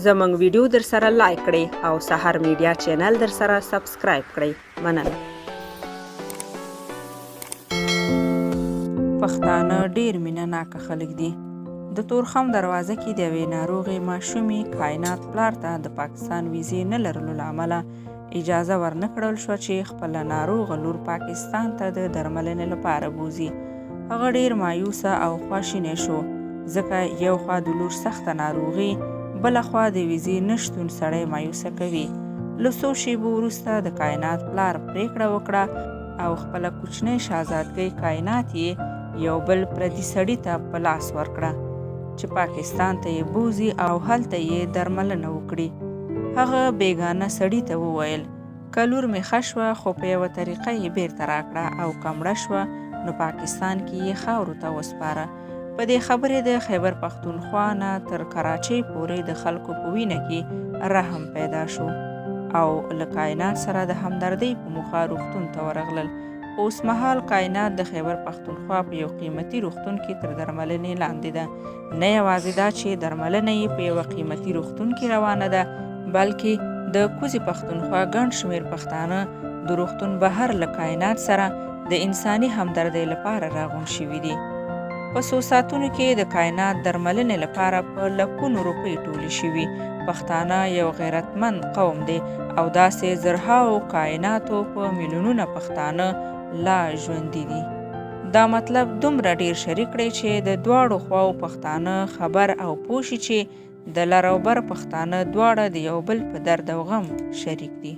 زموږ ویډیو در سره لایک کړئ او سحر میډیا چینل در سره سبسکرایب کړئ. مننه. پښتانه ډیر مینه ناکه خلک دي. د تورخم دروازه کې د یوې ناروغې ماشومې کائنات پلار ته د پاکستان ویزې نه لرلو له امله اجازه ورنه کړل شوه چې خپله ناروغه لور پاکستان ته د درملنې لپاره بوځي. هغه ډیر مایوسه او خواشینی شو ځکه یو خوا د لور سخته ناروغي، بله خوا د ویزې نشتون سړی مایوسه کوي. له څو شیبو وروسته د کائنات پلار پریکړه وکړه او خپله کوچنۍ شهزادګۍ کائنات یې یو بل پردي سړي ته په لاس ورکړه چې پاکستان ته یې بوځي او هلته یې درملنه وکړي. هغه بیګانه سړي ته وویل که لور مې ښه شوه خو په یوه طریقه یې بیرته راکړه او که مړه شوه نو پاکستان کې یې خاورو ته وسپاره. په دې خبرې د خیبر پښتونخوا نه تر کراچۍ پورې د خلکو په وینه کې رحم پیدا شو او له کائنات سره د همدردۍ په موخه روغتون ته ورغلل. اوس مهال کائنات د خیبر پښتونخوا په یو قیمتي روغتون کې تر درملنې لاندې ده. نه یوازې دا چې درملنه یې په یوه قیمتي روغتون کې روانه ده، بلکې د کوزې پښتونخوا ګڼ شمېر پښتانه د روغتون بهر له کائنات سره د انساني همدردۍ لپاره راغونډ شوي دي. په څو ساعتونو کې د کائنات درملنې لپاره په لکونو روپۍ ټولې شوي. پښتانه یو غیرتمند قوم دی او داسې زرهاو کائناتو په میلیونونه پښتانه لا ژوندي دي. دا مطلب دومره ډیر شریک کړي چې د دواړو خواو پښتانه خبر او پوه شي چې د لر او بر پښتانه دواړه د یو بل په درد او غم شریک دي.